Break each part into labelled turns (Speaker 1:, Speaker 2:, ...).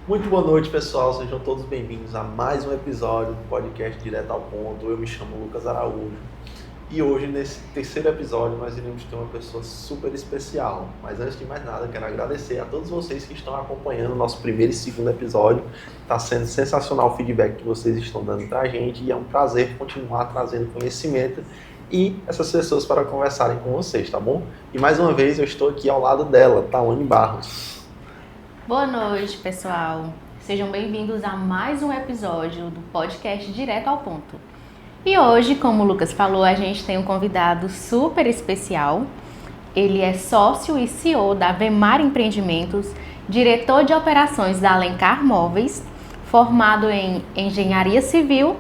Speaker 1: Muito boa noite, pessoal. Sejam todos bem-vindos a mais um episódio do podcast Direto ao Ponto. Eu me chamo Lucas Araújo e hoje, nesse terceiro episódio, nós iremos ter uma pessoa super especial. Mas antes de mais nada, quero agradecer a todos vocês que estão acompanhando o nosso primeiro e segundo episódio. Está sendo sensacional o feedback que vocês estão dando para a gente e é um prazer continuar trazendo conhecimento e essas pessoas para conversarem com vocês, tá bom? E mais uma vez eu estou aqui ao lado dela, Tawane Barros.
Speaker 2: Boa noite, pessoal. Sejam bem-vindos a mais um episódio do podcast Direto ao Ponto. E hoje, como o Lucas falou, a gente tem um convidado super especial. Ele é sócio e CEO da Vemar Empreendimentos, diretor de operações da Alencar Móveis, formado em Engenharia Civil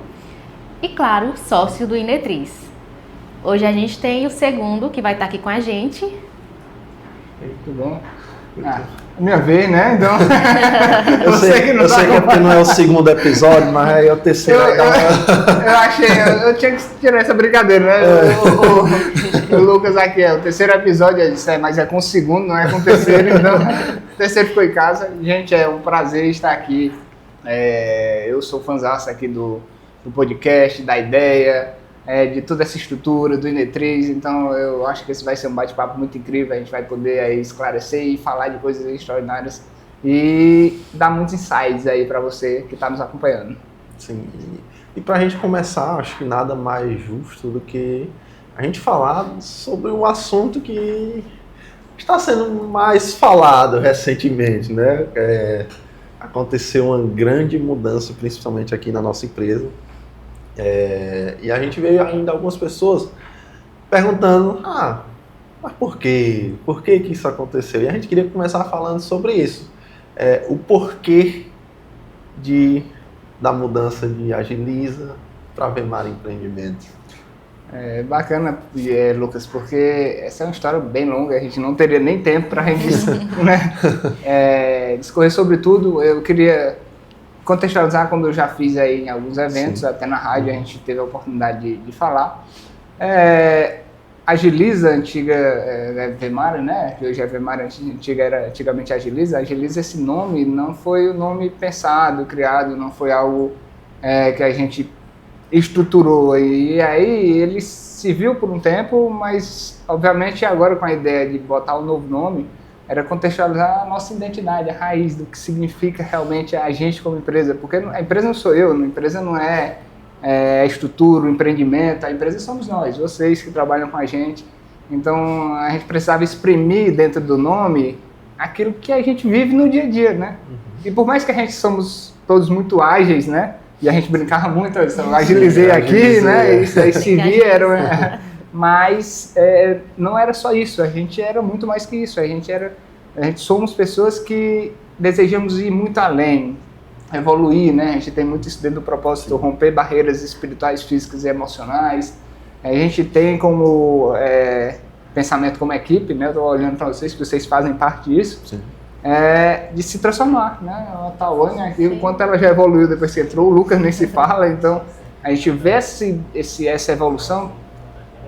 Speaker 2: e, claro, sócio do Inetriz. Hoje a gente tem o segundo que vai estar aqui com a gente.
Speaker 3: Tudo bom? Minha vez, né? Então.
Speaker 1: Eu sei que é porque não é o segundo episódio, mas aí é o terceiro.
Speaker 3: Eu tinha que tirar essa brincadeira, né? O Lucas aqui é o terceiro episódio, eu disse, mas é com o segundo, não é com o terceiro, então o terceiro ficou em casa. Gente, é um prazer estar aqui. Eu sou fãzaço aqui do podcast, da ideia. De toda essa estrutura do Inetriz, então eu acho que esse vai ser um bate-papo muito incrível, a gente vai poder aí esclarecer e falar de coisas extraordinárias e dar muitos insights aí para você que está nos acompanhando.
Speaker 1: Sim, e para a gente começar, acho que nada mais justo do que a gente falar sobre um assunto que está sendo mais falado recentemente, né? Aconteceu uma grande mudança, principalmente aqui na nossa empresa. E a gente veio ainda algumas pessoas perguntando, mas por quê? Por que isso aconteceu? E a gente queria começar falando sobre isso. O porquê da mudança de Agiliza para Vemar Empreendimentos.
Speaker 3: Bacana, Lucas, porque essa é uma história bem longa, a gente não teria nem tempo para a gente discorrer sobre tudo. Eu queria contextualizar, como eu já fiz aí em alguns eventos, sim, até na rádio a gente teve a oportunidade de falar. Agiliza, antiga Vemar, né? Que hoje é Vemar, antigamente Agiliza. Agiliza, esse nome não foi o nome pensado, criado, não foi algo que a gente estruturou. E aí ele se viu por um tempo, mas obviamente agora com a ideia de botar um novo nome, era contextualizar a nossa identidade, a raiz do que significa realmente a gente como empresa, porque a empresa não sou eu, a empresa não é a estrutura, o empreendimento, a empresa somos nós, vocês que trabalham com a gente. Então a gente precisava exprimir dentro do nome aquilo que a gente vive no dia a dia, né? E por mais que a gente somos todos muito ágeis, né? E a gente brincava muito, eu agilizei aqui, né? Isso aí se via, mas não era só isso, a gente era muito mais que isso, a gente somos pessoas que desejamos ir muito além, evoluir, né? A gente tem muito isso dentro do propósito, romper barreiras espirituais, físicas e emocionais. A gente tem como pensamento como equipe, né? Eu estou olhando para vocês, que vocês fazem parte disso, de se transformar, né? A Tawane aqui, o quanto ela já evoluiu depois que entrou, o Lucas nem se fala, então a gente vê essa evolução,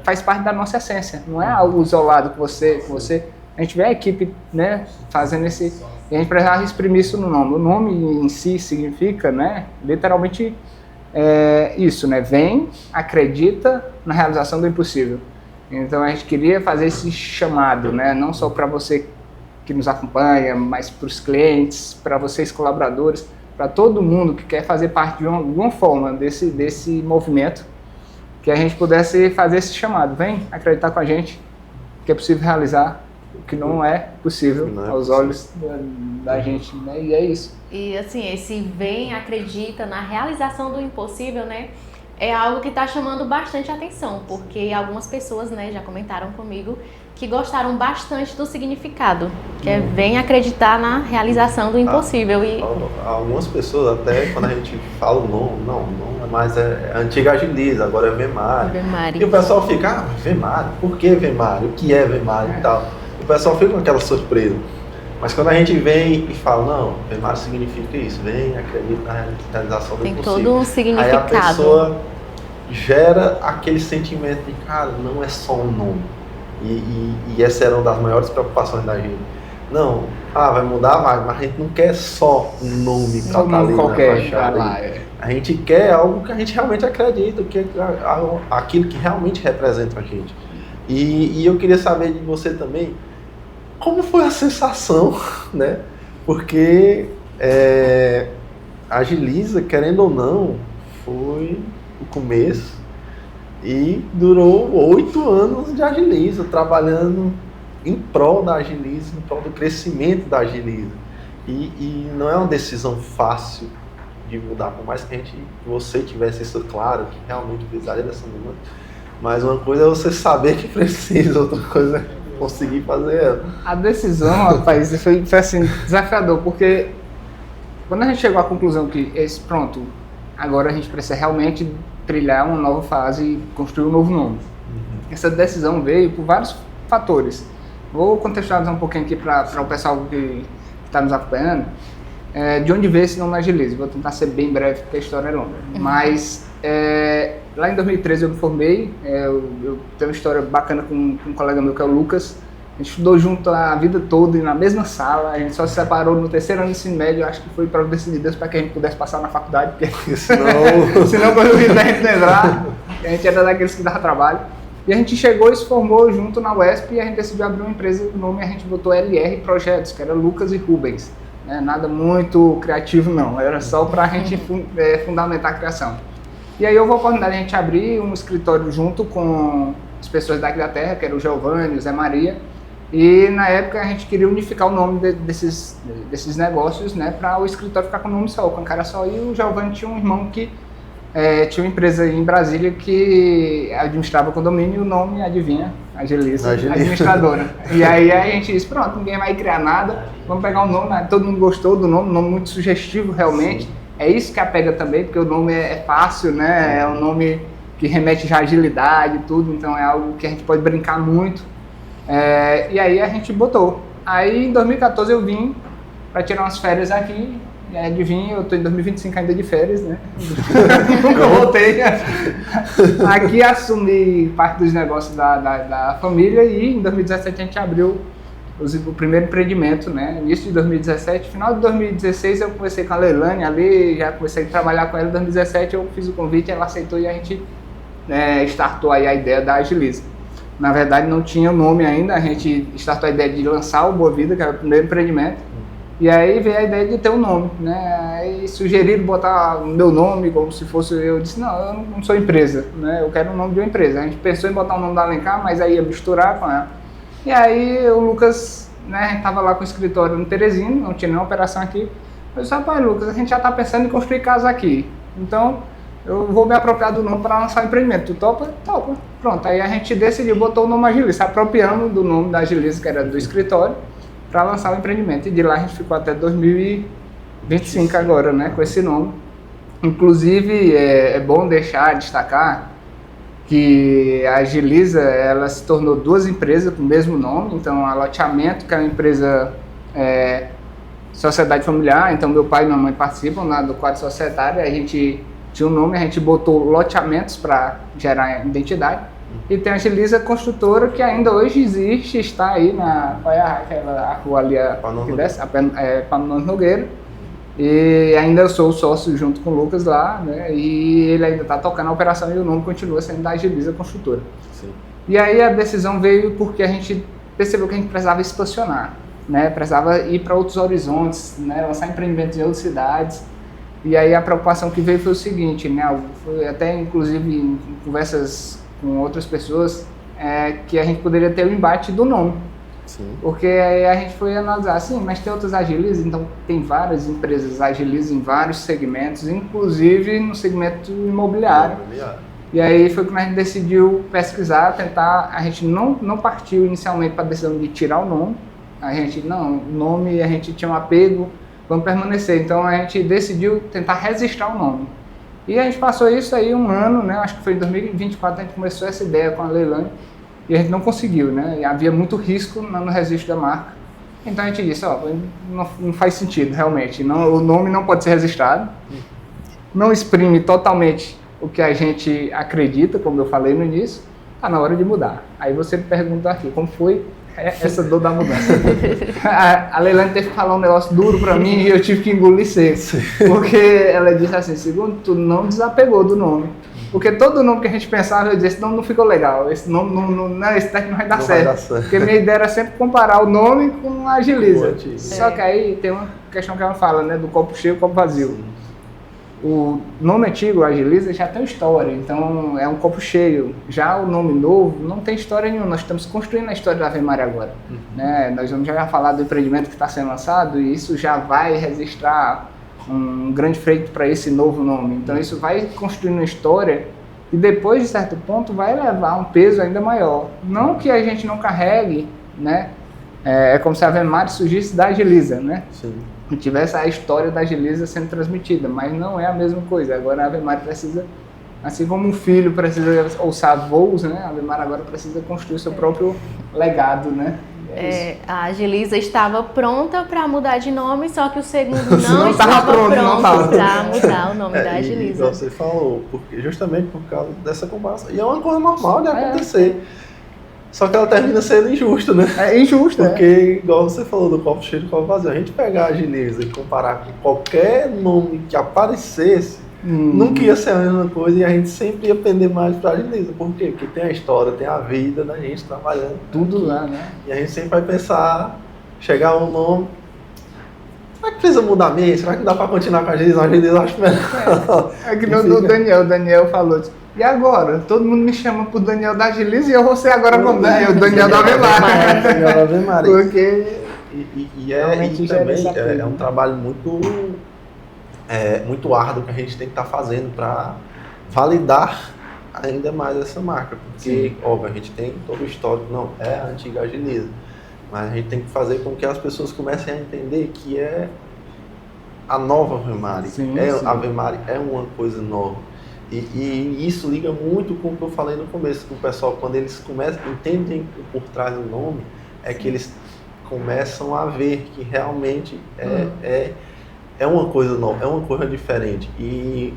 Speaker 3: faz parte da nossa essência, não é algo isolado com você. A gente vê a equipe, né, fazendo e a gente precisava exprimir isso no nome. O nome em si significa, né, literalmente isso, né, vem, acredita na realização do impossível. Então a gente queria fazer esse chamado, né, não só para você que nos acompanha, mas para os clientes, para vocês colaboradores, para todo mundo que quer fazer parte de alguma forma desse movimento, que a gente pudesse fazer esse chamado. Vem acreditar com a gente que é possível realizar o que não é possível aos olhos da gente, né? E é isso.
Speaker 2: E assim, esse vem, acredita na realização do impossível, né? É algo que está chamando bastante atenção, porque algumas pessoas, né, já comentaram comigo que gostaram bastante do significado, que é vem acreditar na realização do impossível. E
Speaker 1: algumas pessoas até, quando a gente fala o nome, não é mais a antiga Agiliza, agora é Vemar. E o pessoal fica, Vemar, por que Vemar? O que é Vemar e tal? O pessoal fica com aquela surpresa. Mas quando a gente vem e fala, não, Vemar significa isso, vem, acredita na realização do impossível.
Speaker 2: Tem todo um significado.
Speaker 1: Aí a pessoa gera aquele sentimento de, cara, não é só um nome. E essa era uma das maiores preocupações da gente. Não, vai mudar, mas a gente não quer só um nome pra estar ali
Speaker 3: qualquer,
Speaker 1: na fachada.
Speaker 3: lá,
Speaker 1: A gente quer algo que a gente realmente acredita, que é aquilo que realmente representa a gente. E eu queria saber de você também, como foi a sensação, né? Porque a Agiliza, querendo ou não, foi o começo e durou 8 anos de Agiliza, trabalhando em prol da Agiliza, em prol do crescimento da Agiliza. E não é uma decisão fácil de mudar, por mais que você tivesse isso claro, que realmente precisaria dessa mudança. Mas uma coisa é você saber que precisa, outra coisa é conseguir fazer ela.
Speaker 3: A decisão, rapaz, foi assim, desafiador, porque quando a gente chegou à conclusão que pronto, agora a gente precisa realmente trilhar uma nova fase e construir um novo nome. Essa decisão veio por vários fatores. Vou contextualizar um pouquinho aqui para o pessoal que está nos acompanhando. De onde veio esse nome Agiliza? Vou tentar ser bem breve, porque a história é longa. Mas lá em 2013 eu me formei, eu tenho uma história bacana com um colega meu que é o Lucas. A gente estudou junto a vida toda e na mesma sala, a gente só se separou no 3º ano do ensino médio, acho que foi providência de Deus para que a gente pudesse passar na faculdade, porque senão quando a gente não entrar, a gente era daqueles que dava trabalho. E a gente chegou e se formou junto na UESP e a gente decidiu abrir uma empresa, o nome a gente botou LR Projetos, que era Lucas e Rubens. Nada muito criativo não, era só para a gente fundamentar a criação. E aí houve a oportunidade de a gente abrir um escritório junto com as pessoas daqui da terra, que era o Giovanni, o Zé Maria, e na época a gente queria unificar o nome desses negócios, né, para o escritório ficar com o nome só, com a cara só, e o Giovanni tinha um irmão que tinha uma empresa em Brasília que administrava condomínio e o nome, adivinha? Agiliza, administradora. E aí a gente disse, pronto, ninguém vai criar nada, vamos pegar um nome, todo mundo gostou do nome, um nome muito sugestivo realmente. Sim. É isso que apega também, porque o nome é fácil, né? É um nome que remete já à agilidade e tudo, então é algo que a gente pode brincar muito. E aí a gente botou. Aí em 2014 eu vim para tirar umas férias aqui, e adivinha, eu estou em 2025 ainda de férias, né? Nunca voltei. Aqui assumi parte dos negócios da família e em 2017 a gente abriu o primeiro empreendimento, né? Início de 2017, final de 2016 eu conversei com a Leilane ali, já comecei a trabalhar com ela. Em 2017 eu fiz o convite, ela aceitou e a gente startou aí a ideia da Agiliza. Na verdade não tinha o nome ainda, a gente startou a ideia de lançar o Boa Vida, que era o primeiro empreendimento. E aí veio a ideia de ter um nome, né? Aí sugeriram botar o meu nome como se fosse... Eu disse, não, eu não sou empresa, né? Eu quero o nome de uma empresa. A gente pensou em botar o nome da Alencar, mas aí ia misturar com ela. E aí o Lucas, né? A gente tava lá com o escritório no Teresina, não tinha nenhuma operação aqui. Eu disse, rapaz, Lucas, a gente já tá pensando em construir casa aqui. Então, eu vou me apropriar do nome para lançar o empreendimento. Tu topa? Topa. Pronto, aí a gente decidiu, botou o nome Agiliza, apropriando do nome da Agiliza, que era do escritório, para lançar o empreendimento. E de lá a gente ficou até 2025 agora, né, com esse nome. Inclusive, é bom destacar que a Agiliza, ela se tornou 2 empresas com o mesmo nome. Então, a Loteamento, que é uma empresa sociedade familiar, então meu pai e minha mãe participam do quadro societário, a gente tinha um nome, a gente botou Loteamentos para gerar identidade. E tem a Agiliza Construtora, que ainda hoje existe, está aí qual é a rua ali, Pano Nogueira. E ainda eu sou sócio junto com o Lucas lá, né? E ele ainda está tocando a operação e o nome continua sendo da Agiliza Construtora. Sim. E aí a decisão veio porque a gente percebeu que a gente precisava expansionar, né? Precisava ir para outros horizontes, né? Lançar empreendimentos em outras cidades. E aí a preocupação que veio foi o seguinte, né? Foi até inclusive em conversas com outras pessoas, que a gente poderia ter o embate do nome. Sim. Porque aí a gente foi analisar assim, mas tem outras Agiliza, então tem várias empresas Agiliza em vários segmentos, inclusive no segmento imobiliário. E aí foi quando a gente decidiu pesquisar, tentar, a gente não partiu inicialmente para a decisão de tirar o nome, o nome a gente tinha um apego, vamos permanecer, então a gente decidiu tentar registrar o nome. E a gente passou isso aí um ano, né? Acho que foi em 2024 a gente começou essa ideia com a Leilane e a gente não conseguiu, né? E havia muito risco no registro da marca. Então a gente disse, não faz sentido realmente, o nome não pode ser registrado, não exprime totalmente o que a gente acredita, como eu falei no início, está na hora de mudar. Aí você me pergunta aqui, como foi essa dor da mudança. A Leilane teve que falar um negócio duro pra mim e eu tive que engolir seco. Porque ela disse assim, segundo, tu não desapegou do nome. Porque todo nome que a gente pensava, eu disse, esse nome não ficou legal, esse nome não esse daqui não vai dar certo. Porque minha ideia era sempre comparar o nome com a Agiliza. Só que aí tem uma questão que ela fala, né, do copo cheio e copo vazio. Sim. O nome antigo, Agiliza, já tem história, então é um copo cheio. Já o nome novo não tem história nenhuma, nós estamos construindo a história da Ave Maria agora. Né? Nós vamos já falar do empreendimento que está sendo lançado e isso já vai registrar um grande feito para esse novo nome. Então isso vai construindo uma história e depois de certo ponto vai levar um peso ainda maior. Não que a gente não carregue, né? É como se a Ave Maria surgisse da Agiliza, né?
Speaker 1: Sim.
Speaker 3: E tivesse a história da Agiliza sendo transmitida, mas não é a mesma coisa. Agora a Ave Maria precisa, assim como um filho precisa alçar voos, né? A Ave Maria agora precisa construir o seu próprio legado, né?
Speaker 2: A Agiliza estava pronta para mudar de nome, só que o segundo não
Speaker 3: estava
Speaker 2: pronto para
Speaker 3: mudar
Speaker 2: o nome da Agiliza.
Speaker 1: E você falou, justamente por causa dessa comparação. E é uma coisa normal de acontecer. Só que ela termina sendo injusta, né?
Speaker 3: É injusta.
Speaker 1: Porque, igual você falou do copo cheio e do copo vazio, a gente pegar a Agiliza e comparar com qualquer nome que aparecesse, nunca ia ser a mesma coisa e a gente sempre ia pender mais pra Agiliza. Por quê? Porque tem a história, tem a vida da gente trabalhando.
Speaker 3: Tudo lá, né?
Speaker 1: E a gente sempre vai pensar, chegar a um nome, será que precisa mudar mesmo? Será que dá pra continuar com a Agiliza? A Agiliza eu acho melhor.
Speaker 3: É que no Daniel, o Daniel falou, e agora? Todo mundo me chama pro Daniel da Agiliza e eu vou ser agora como Daniel da Ave Maria.
Speaker 1: Daniel da Ave Maria.
Speaker 3: Porque...
Speaker 1: E também é um trabalho muito árduo que a gente tem que estar fazendo para validar ainda mais essa marca. Porque, óbvio, a gente tem todo o histórico, não, é a antiga Agiliza. Mas a gente tem que fazer com que as pessoas comecem a entender que é a nova Ave Maria. A Ave Maria é uma coisa nova. E isso liga muito com o que eu falei no começo, com o pessoal, quando eles entendem por trás do nome, é que eles começam a ver que realmente é uma coisa nova, é uma coisa diferente. E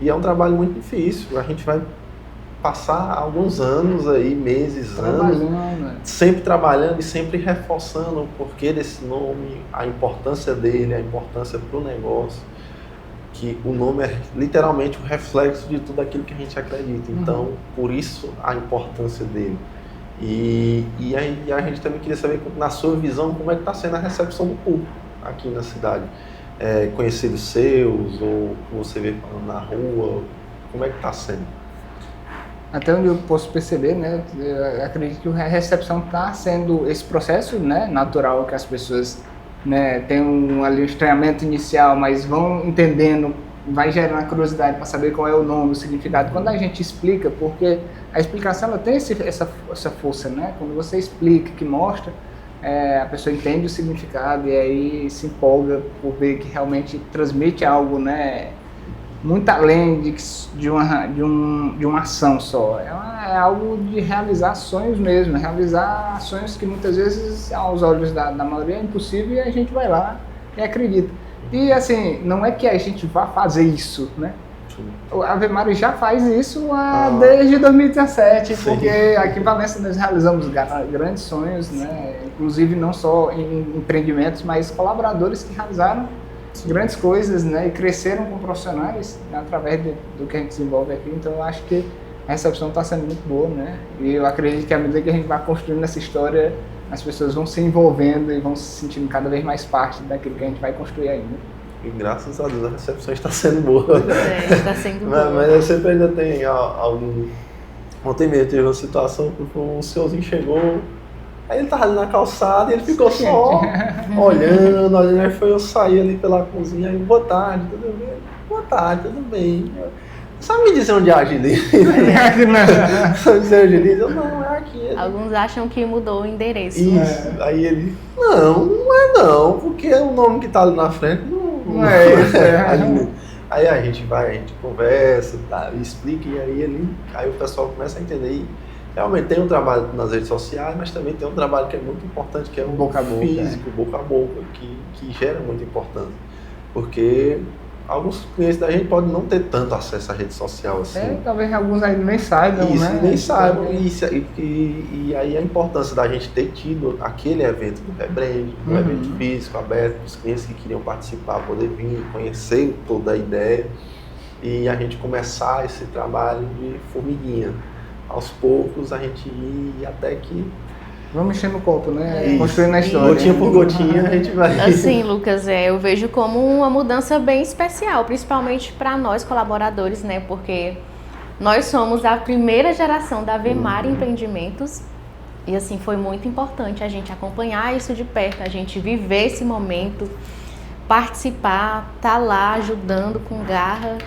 Speaker 1: é um trabalho muito difícil, a gente vai passar alguns anos aí, meses, anos, sempre trabalhando e sempre reforçando o porquê desse nome, a importância dele, a importância para o negócio. Que o nome é literalmente o reflexo de tudo aquilo que a gente acredita. Então, por isso a importância dele. E a gente também queria saber, na sua visão, como é que está sendo a recepção do público aqui na cidade. Conhecidos seus, ou que você vê falando na rua, como é que está sendo?
Speaker 3: Até onde eu posso perceber, né, eu acredito que a recepção está sendo esse processo, né, natural que as pessoas... Né, tem ali um estranhamento inicial, mas vão entendendo, vai gerando a curiosidade para saber qual é o nome, o significado. Quando a gente explica, porque a explicação ela tem essa força, né? Quando você explica, que mostra, a pessoa entende o significado e aí se empolga por ver que realmente transmite algo, né? Muito além de uma ação só. É algo de realizar sonhos mesmo, realizar sonhos que muitas vezes, aos olhos da maioria, é impossível e a gente vai lá e acredita. E assim, não é que a gente vá fazer isso, né? A Ave Maria já faz isso desde 2017, porque aqui em Valença nós realizamos grandes sonhos, né? Inclusive não só em empreendimentos, mas colaboradores que realizaram grandes coisas, né, e cresceram como profissionais, né, através do que a gente desenvolve aqui. Então eu acho que a recepção está sendo muito boa, né, e eu acredito que à medida que a gente vai construindo essa história, as pessoas vão se envolvendo e vão se sentindo cada vez mais parte daquilo que a gente vai construir ainda.
Speaker 1: E graças a Deus a recepção está sendo boa.
Speaker 2: Está sendo boa.
Speaker 1: Mas eu sempre ainda tem algum... Ontem mesmo teve uma situação que o senhorzinho chegou, aí ele tava ali na calçada e ele ficou só olhando, aí foi eu sair ali pela cozinha, aí, boa tarde, tudo bem? Boa tarde, tudo bem. Sabe me dizer onde é a Agiliza? Sabe dizer onde é a Agiliza? Não, é aqui.
Speaker 2: Alguns acham que mudou o endereço.
Speaker 1: Isso, aí ele, não é não, porque o nome que tá ali na frente não
Speaker 3: é esse.
Speaker 1: Aí a gente conversa, tá, explica, e aí o pessoal começa a entender. E realmente tem um trabalho nas redes sociais, mas também tem um trabalho que é muito importante, que é o
Speaker 3: boca a boca,
Speaker 1: físico, boca a boca, que gera muita importância. Porque alguns clientes da gente podem não ter tanto acesso à rede social assim.
Speaker 3: Talvez alguns ainda nem saibam,
Speaker 1: isso,
Speaker 3: né?
Speaker 1: nem saibam. E aí a importância da gente ter tido aquele evento do Rebrand, um evento físico, aberto, para os clientes que queriam participar, poder vir, conhecer toda a ideia, e a gente começar esse trabalho de formiguinha. Aos poucos a gente ir até que...
Speaker 3: Vamos mexer no copo, né?
Speaker 1: Isso.
Speaker 3: Construindo a história.
Speaker 1: Gotinha por gotinha a gente vai...
Speaker 2: Assim, Lucas, eu vejo como uma mudança bem especial, principalmente para nós colaboradores, né? Porque nós somos a primeira geração da Vemari Empreendimentos e, assim, foi muito importante a gente acompanhar isso de perto, a gente viver esse momento, participar, estar lá ajudando com garra.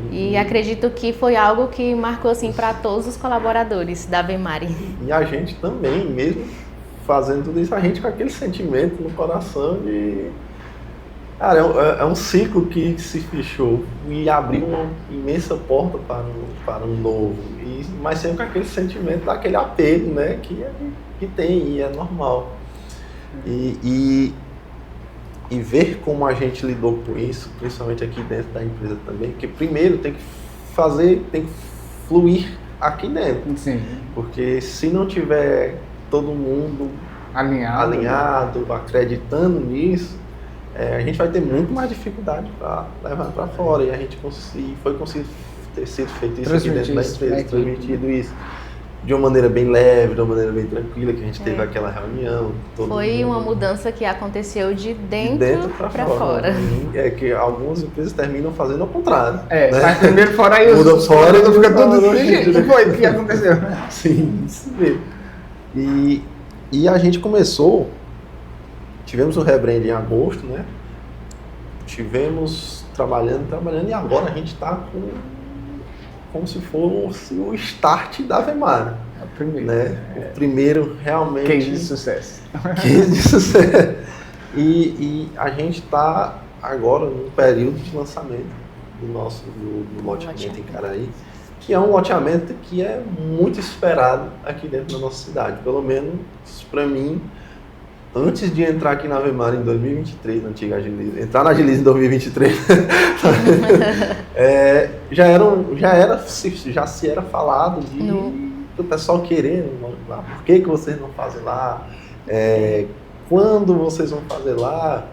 Speaker 2: E acredito que foi algo que marcou assim para todos os colaboradores da Vemari.
Speaker 1: E a gente também, mesmo fazendo tudo isso, a gente com aquele sentimento no coração de... Cara, é um ciclo que se fechou e abriu uma imensa porta para um novo. Mas sempre com aquele sentimento daquele apego, né? Que tem e é normal. E ver como a gente lidou com isso, principalmente aqui dentro da empresa também, que primeiro tem que fluir aqui dentro.
Speaker 3: Sim.
Speaker 1: Porque se não tiver todo mundo alinhado, acreditando nisso, a gente vai ter muito mais dificuldade para levar para fora. E a gente foi conseguido ter sido feito isso aqui dentro da empresa, transmitido isso de uma maneira bem leve, de uma maneira bem tranquila, que a gente teve aquela reunião.
Speaker 2: Foi uma mudança que aconteceu de dentro para fora.
Speaker 1: É que algumas empresas terminam fazendo ao contrário.
Speaker 3: Né? Mas primeiro fora aí
Speaker 1: muda fora e
Speaker 3: fica tudo assim. O que foi que aconteceu?
Speaker 1: Sim, isso mesmo. E a gente começou, tivemos o rebrand em agosto, né? Tivemos trabalhando e agora a gente está como se fosse o start da Vemari.
Speaker 3: É o primeiro.
Speaker 1: Né? O primeiro realmente...
Speaker 3: Case de sucesso.
Speaker 1: Case de sucesso. E a gente está agora num período de lançamento do nosso do loteamento em Caraí, que é um loteamento que é muito esperado aqui dentro da nossa cidade. Pelo menos para mim, antes de entrar aqui na Vemari em 2023, na antiga Agilize, entrar na Agilize em 2023, já se era falado do pessoal querendo lá, por que vocês não fazem lá, quando vocês vão fazer lá,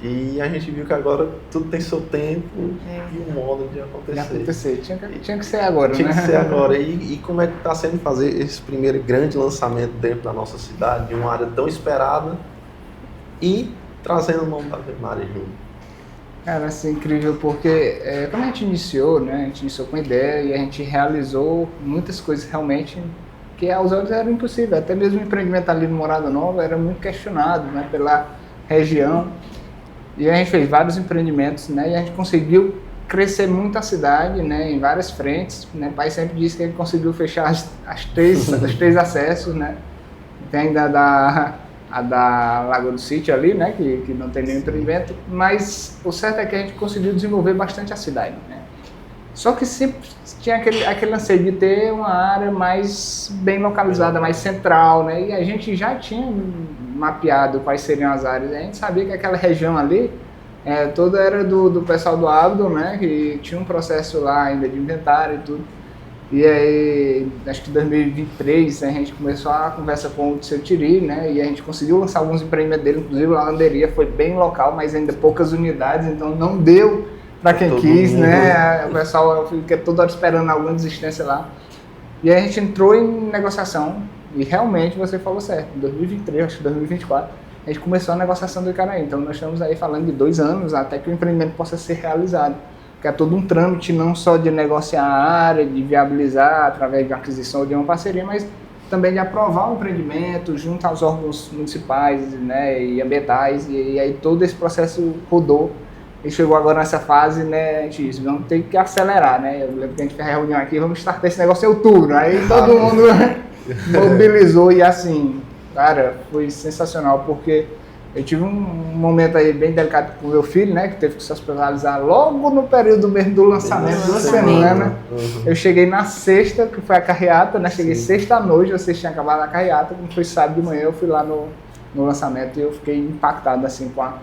Speaker 1: e a gente viu que agora tudo tem seu tempo e um modo de acontecer.
Speaker 3: Tinha que ser agora,
Speaker 1: Tinha que ser agora. E como é que está sendo fazer esse primeiro grande lançamento dentro da nossa cidade, de uma área tão esperada e trazendo o nome da Vemari junto?
Speaker 3: Cara, assim, incrível, porque quando a gente iniciou, né, a gente iniciou com ideia e a gente realizou muitas coisas realmente que aos olhos era impossível. Até mesmo o empreendimento ali no Morada Nova era muito questionado, né, pela região. E a gente fez vários empreendimentos, né, e a gente conseguiu crescer muito a cidade, né, em várias frentes. Né? O pai sempre disse que ele conseguiu fechar os três acessos, né. Tem ainda a da Lagoa do Sítio ali, né, que não tem nenhum empreendimento, mas o certo é que a gente conseguiu desenvolver bastante a cidade, né. Só que sempre tinha aquele anseio de ter uma área mais bem localizada, mais central, né, e a gente já tinha mapeado quais seriam as áreas. A gente sabia que aquela região ali toda era do pessoal do Abdon, né, que tinha um processo lá ainda de inventário e tudo. E aí, acho que em 2023, a gente começou a conversa com o Seu Tiri, né, e a gente conseguiu lançar alguns empreendimentos dele, inclusive a lavanderia foi bem local, mas ainda poucas unidades, então não deu para quem quis, né, o pessoal fica toda hora esperando alguma desistência lá. E aí a gente entrou em negociação, e realmente você falou certo, em 2023, acho que 2024, a gente começou a negociação do Icaraí. Então nós estamos aí falando de 2 anos até que o empreendimento possa ser realizado. Que é todo um trâmite não só de negociar a área, de viabilizar através de uma aquisição ou de uma parceria, mas também de aprovar o empreendimento junto aos órgãos municipais, né, e ambientais. E aí todo esse processo rodou e chegou agora nessa fase, né, a gente disse, vamos ter que acelerar, né. Eu lembro que a gente fez a reunião aqui, vamos startar esse negócio em outubro. Aí todo mundo mobilizou e assim, cara, foi sensacional, porque eu tive um momento aí bem delicado com o meu filho, né, que teve que se hospitalizar logo no período mesmo do lançamento, 2 semanas. Eu cheguei na sexta, que foi a carreata, né, cheguei sexta à noite, vocês tinham acabado a carreata, quando foi sábado de manhã eu fui lá no lançamento e eu fiquei impactado assim com a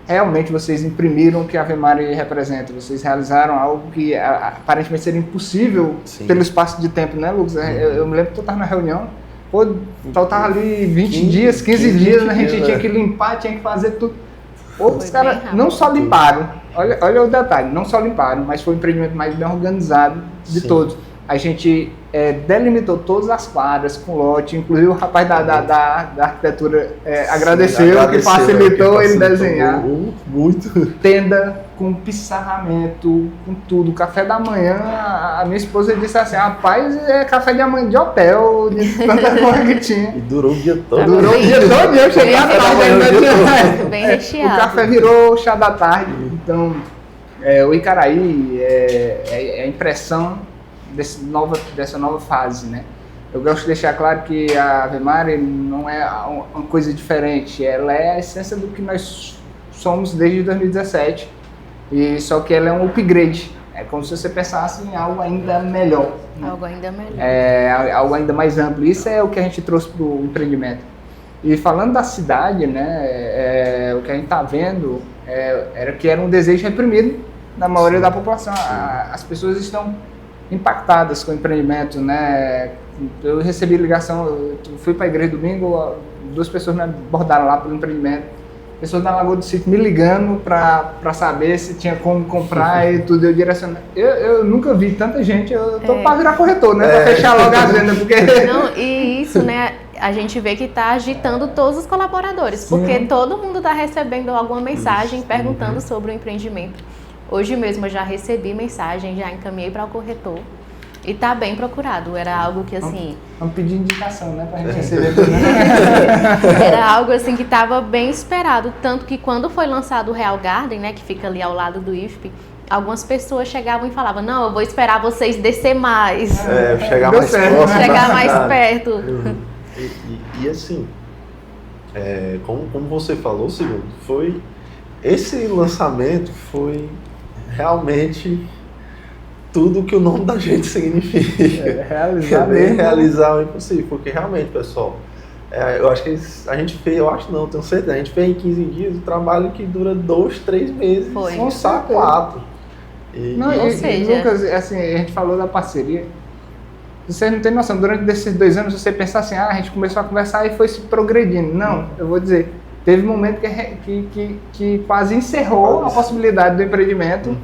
Speaker 3: realmente vocês imprimiram o que a Ave Maria representa, vocês realizaram algo que aparentemente seria impossível pelo espaço de tempo, né, Lucas? Eu me lembro que tu estava na reunião, pô, faltava ali 20 dias, 15 dias, a gente tinha que limpar, tinha que fazer tudo. Pô, os caras não só limparam, olha o detalhe, não só limparam, mas foi o empreendimento mais bem organizado de todos. A gente delimitou todas as quadras com lote, inclusive o rapaz da arquitetura agradeceu, que facilitou ele desenhar.
Speaker 1: Muito.
Speaker 3: Tenda com pissarramento, com tudo. Café da manhã, a minha esposa disse assim, rapaz, é café de manhã de hotel, de tanta coisa que tinha.
Speaker 1: E durou o dia todo.
Speaker 3: Durou o dia todo, eu cheguei à tarde.
Speaker 2: Bem recheado.
Speaker 3: O café virou chá da tarde. Então, o Icaraí é a impressão dessa nova fase, né? Eu gosto de deixar claro que a Ave Maria não é uma coisa diferente, ela é a essência do que nós somos desde 2017, e só que ela é um upgrade, é como se você pensasse em algo ainda melhor. Né?
Speaker 2: Algo ainda melhor.
Speaker 3: Algo ainda mais amplo, isso é o que a gente trouxe para o empreendimento. E falando da cidade, né, o que a gente está vendo era um desejo reprimido na maioria da população. As pessoas estão impactadas com o empreendimento, né? Eu recebi ligação, eu fui para a igreja domingo, 2 pessoas me abordaram lá pelo empreendimento, pessoas da Lagoa do Sítio me ligando para saber se tinha como comprar e tudo, eu direcionei. Eu nunca vi tanta gente, eu tô para virar corretor, né? Para fechar logo a venda, porque...
Speaker 2: Não, e isso, né? A gente vê que está agitando todos os colaboradores, porque todo mundo está recebendo alguma mensagem perguntando sobre o empreendimento. Hoje mesmo eu já recebi mensagem, já encaminhei para o corretor e está bem procurado. Era algo que assim...
Speaker 3: Vamos pedir indicação, né, para a gente receber.
Speaker 2: Era algo assim que estava bem esperado, tanto que quando foi lançado o Real Garden, né, que fica ali ao lado do IFP, algumas pessoas chegavam e falavam, não, eu vou esperar vocês descer mais.
Speaker 1: Chegar mais próximo.
Speaker 2: Chegar mais perto.
Speaker 1: E assim, como você falou, segundo, esse lançamento foi realmente tudo que o nome da gente significa. Realizar o impossível, porque realmente, pessoal, eu acho que a gente fez, tenho certeza, a gente fez em 15 dias um trabalho que dura 2, 3 meses,
Speaker 2: Foi.
Speaker 1: só 4.
Speaker 2: Ou seja...
Speaker 3: Lucas, assim, a gente falou da parceria, você não tem noção, durante esses 2 anos você pensa assim, a gente começou a conversar e foi se progredindo. Não, eu vou dizer, teve um momento que quase encerrou a possibilidade do empreendimento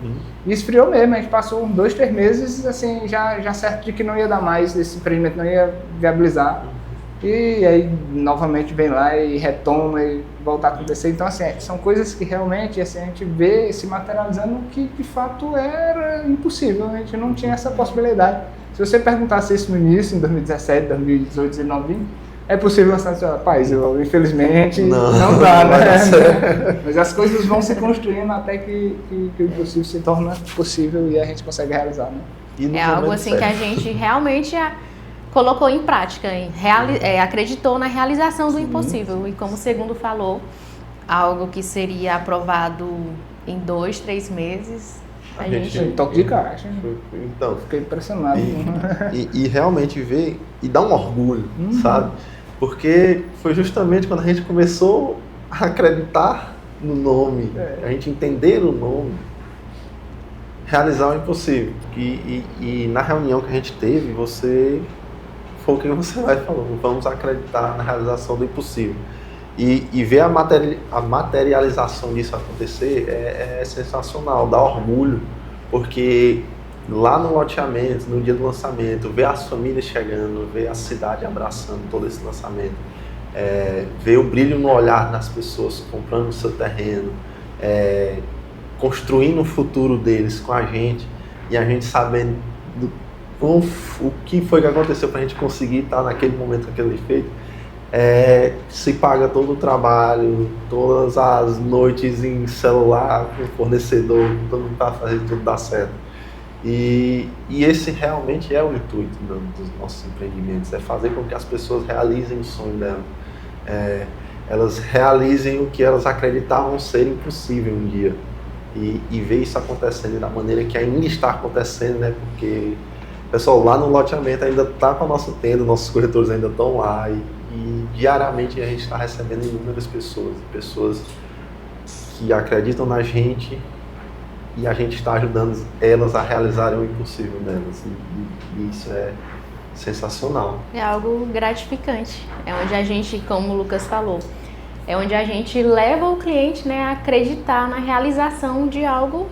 Speaker 3: e esfriou mesmo. A gente passou 2, 3 meses assim, já certo de que não ia dar mais, esse empreendimento não ia viabilizar. E aí novamente vem lá e retoma e volta a acontecer. Então assim, são coisas que realmente assim, a gente vê se materializando que de fato era impossível, a gente não tinha essa possibilidade. Se você perguntasse isso no início, em 2017, 2018, 2019, 20, é possível lançar no seu país, infelizmente não dá, né? Mas as coisas vão se construindo até que o impossível se torna possível e a gente consegue realizar, né?
Speaker 2: É algo assim que a gente realmente colocou em prática, acreditou na realização do impossível. E como o segundo falou, algo que seria aprovado em 2, 3 meses, a gente...
Speaker 3: Toque de caixa.
Speaker 1: Então,
Speaker 3: fiquei impressionado.
Speaker 1: E realmente ver e dar um orgulho, sabe? Porque foi justamente quando a gente começou a acreditar no nome, a gente entender o nome, realizar o impossível. E na reunião que a gente teve, foi o que você falou, vamos acreditar na realização do impossível. E ver a materialização disso acontecer é sensacional, dá orgulho, porque lá no loteamento, no dia do lançamento, ver as famílias chegando, ver a cidade abraçando todo esse lançamento, ver o brilho no olhar das pessoas comprando o seu terreno, construindo o futuro deles com a gente, e a gente sabendo o que foi que aconteceu para a gente conseguir estar naquele momento, aquele efeito. Se paga todo o trabalho, todas as noites em celular com o fornecedor, todo mundo está fazendo tudo dar certo. E esse realmente é o intuito dos nossos empreendimentos, é fazer com que as pessoas realizem o sonho delas, elas realizem o que elas acreditavam ser impossível um dia, e ver isso acontecendo da maneira que ainda está acontecendo, né? Porque, pessoal, lá no loteamento ainda está com a nossa tenda, nossos corretores ainda estão lá, e diariamente a gente está recebendo inúmeras pessoas que acreditam na gente e a gente está ajudando elas a realizarem o impossível delas. E isso é sensacional.
Speaker 2: É algo gratificante. É onde a gente, como o Lucas falou, é onde a gente leva o cliente, né, a acreditar na realização de algo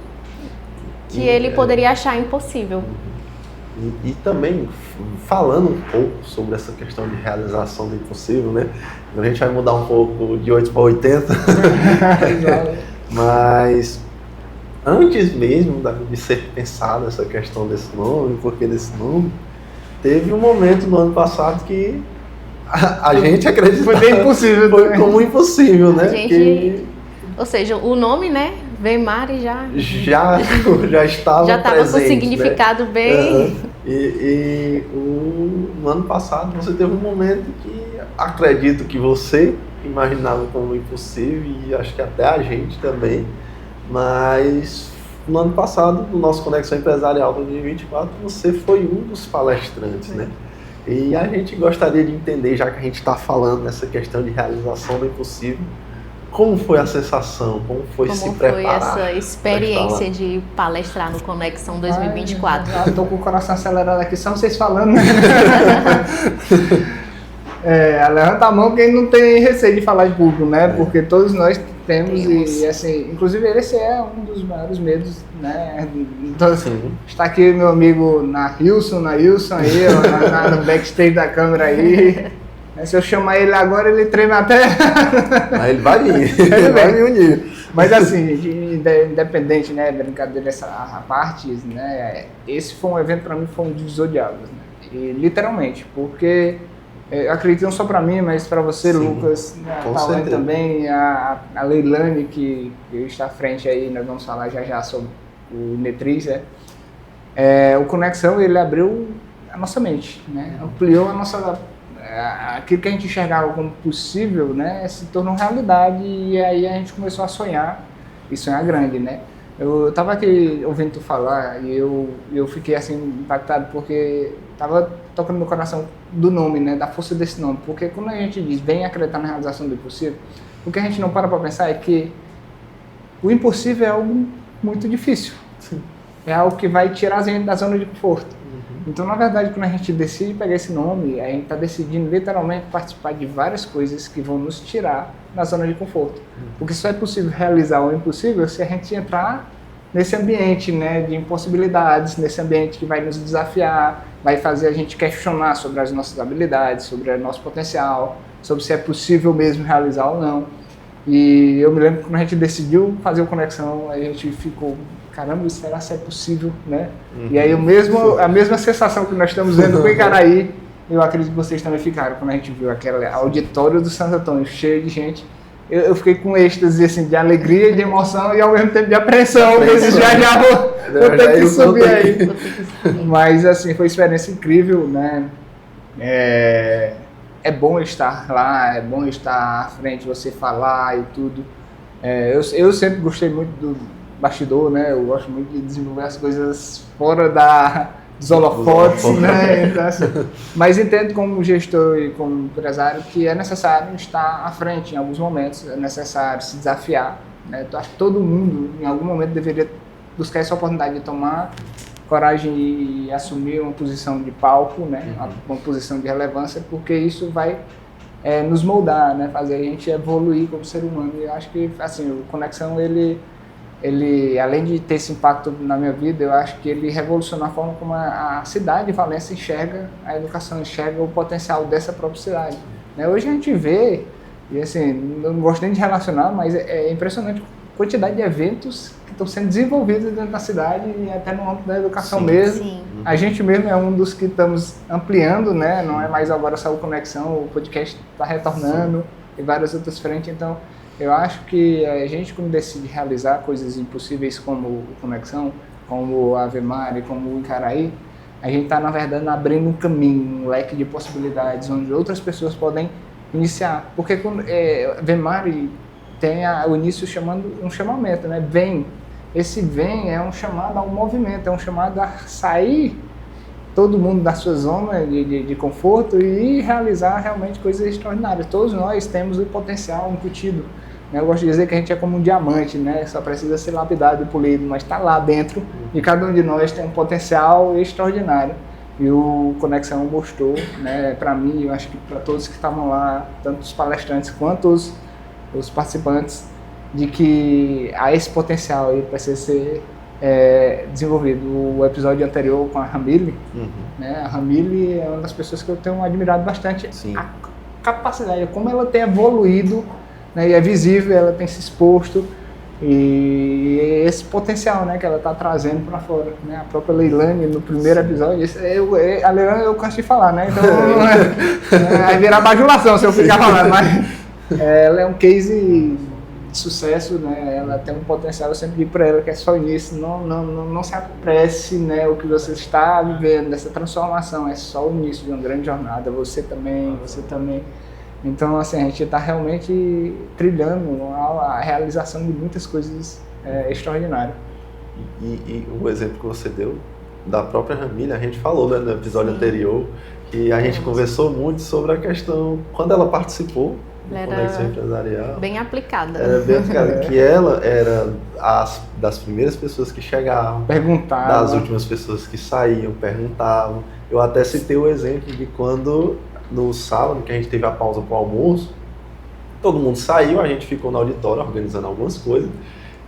Speaker 2: que ele poderia achar impossível.
Speaker 1: E também, falando um pouco sobre essa questão de realização do impossível, né? A gente vai mudar um pouco de 8 para 80. Mas antes mesmo de ser pensada essa questão desse nome, porque desse nome, teve um momento no ano passado que a gente acreditava.
Speaker 3: Foi impossível.
Speaker 1: Foi como impossível, né?
Speaker 2: Ou seja, o nome, né? Vemari já
Speaker 1: estava
Speaker 2: com significado, né? Bem...
Speaker 1: No ano passado você teve um momento que acredito que você imaginava como impossível e acho que até a gente também, mas no ano passado, no nosso Conexão Empresarial 2024, você foi um dos palestrantes, né? E a gente gostaria de entender, já que a gente está falando nessa questão de realização do impossível, como foi a sensação? Como foi se preparar?
Speaker 2: Como foi essa experiência de palestrar no Conexão 2024?
Speaker 3: Estou com o coração acelerado aqui, só vocês falando, né? Levanta a mão quem não tem receio de falar em público, né? Porque todos nós temos. E assim, inclusive esse é um dos maiores medos, né? Então, está aqui meu amigo Wilson aí, no backstage da câmera aí. Se eu chamar ele agora, ele treme até...
Speaker 1: Mas ele vai vir, ele vai me unir.
Speaker 3: Mas assim, independente, né, brincadeira essa parte, né, esse foi um evento para mim, foi um divisor de águas, né, e literalmente, porque eu acredito não só para mim, mas para você, sim, Lucas, a Tawane também, a Leilane, que está à frente aí, nós vamos falar já sobre o Netriz, o Conexão, ele abriu a nossa mente, né, ampliou a nossa... Aquilo que a gente enxergava como possível, né, se tornou realidade e aí a gente começou a sonhar, e sonhar grande, né. Eu estava aqui ouvindo tu falar e eu fiquei assim impactado porque estava tocando no coração do nome, né, da força desse nome, porque quando a gente diz vem acreditar na realização do impossível, o que a gente não para pensar é que o impossível é algo muito difícil. Sim. É algo que vai tirar a gente da zona de conforto. Então, na verdade, quando a gente decide pegar esse nome, a gente está decidindo literalmente participar de várias coisas que vão nos tirar da zona de conforto. Porque só é possível realizar o impossível se a gente entrar nesse ambiente, né, de impossibilidades, nesse ambiente que vai nos desafiar, vai fazer a gente questionar sobre as nossas habilidades, sobre o nosso potencial, sobre se é possível mesmo realizar ou não. E eu me lembro que quando a gente decidiu fazer o Conexão, a gente ficou... Caramba, será que é possível, né? E aí a mesma sensação que nós estamos vendo com o Icaraí, eu acredito que vocês também ficaram, quando a gente viu aquele auditório do Santo Antônio cheio de gente. Eu fiquei com êxtase, assim, de alegria, de emoção e ao mesmo tempo de apreensão. Já vou ter que subir aí. Mas, assim, foi uma experiência incrível, né? É bom estar lá, é bom estar à frente, você falar e tudo. Eu sempre gostei muito do bastidor, né? Eu gosto muito de desenvolver as coisas fora dos holofotes, né? Então, assim, mas entendo como gestor e como empresário que é necessário estar à frente em alguns momentos, é necessário se desafiar, né? Eu acho que todo mundo, em algum momento, deveria buscar essa oportunidade de tomar coragem e assumir uma posição de palco, né? Uma posição de relevância, porque isso vai nos moldar, né? Fazer a gente evoluir como ser humano. E eu acho que, assim, o Conexão, ele, além de ter esse impacto na minha vida, eu acho que ele revolucionou a forma como a cidade de Valença enxerga a educação, enxerga o potencial dessa própria cidade. Né? Hoje a gente vê, e assim, eu não gosto nem de relacionar, mas é impressionante a quantidade de eventos que estão sendo desenvolvidos dentro da cidade e até no âmbito da educação mesmo. Sim. A gente mesmo é um dos que estamos ampliando, né? Não é mais agora só o Conexão, o podcast está retornando, sim, e várias outras frentes, então... Eu acho que a gente, quando decide realizar coisas impossíveis como o Conexão, como a Vemari, como o Icaraí, a gente está, na verdade, abrindo um caminho, um leque de possibilidades, onde outras pessoas podem iniciar. Porque Vemari tem o início chamando um chamamento, né? Vem. Esse vem é um chamado a um movimento, é um chamado a sair todo mundo da sua zona de conforto e realizar realmente coisas extraordinárias. Todos nós temos o potencial incutido né? Eu gosto de dizer que a gente é como um diamante, né? Só precisa ser lapidado e polido, mas está lá dentro e cada um de nós tem um potencial extraordinário. E o Conexão mostrou, né, para mim, eu acho que para todos que estavam lá, tanto os palestrantes quanto os participantes, de que há esse potencial aí para ser desenvolvido. O episódio anterior com a Ramile, né, a Ramile é uma das pessoas que eu tenho admirado bastante.
Speaker 1: Sim.
Speaker 3: A capacidade, como ela tem evoluído, né, e é visível, ela tem se exposto, e esse potencial, né, que ela está trazendo para fora, né? A própria Leilane no primeiro episódio, a Leilane eu canso de falar, né, então vai virar bajulação se eu ficar falando, mas ela é um case de sucesso, né? Ela tem um potencial, eu sempre digo para ela que é só início, não se apresse, né, o que você está vivendo, dessa transformação, é só o início de uma grande jornada, você também. Então, assim, a gente está realmente trilhando a realização de muitas coisas extraordinárias.
Speaker 1: E o exemplo que você deu da própria Ramile, a gente falou, né, no episódio anterior, que a gente conversou muito sobre a questão, quando ela participou do Conexão Empresarial.
Speaker 2: Bem aplicada.
Speaker 1: Era bem aplicada, que ela era das primeiras pessoas que chegavam,
Speaker 3: perguntavam,
Speaker 1: das últimas pessoas que saíam, perguntavam. Eu até citei o exemplo de quando, no sábado, que a gente teve a pausa para o almoço, todo mundo saiu, a gente ficou no auditório organizando algumas coisas,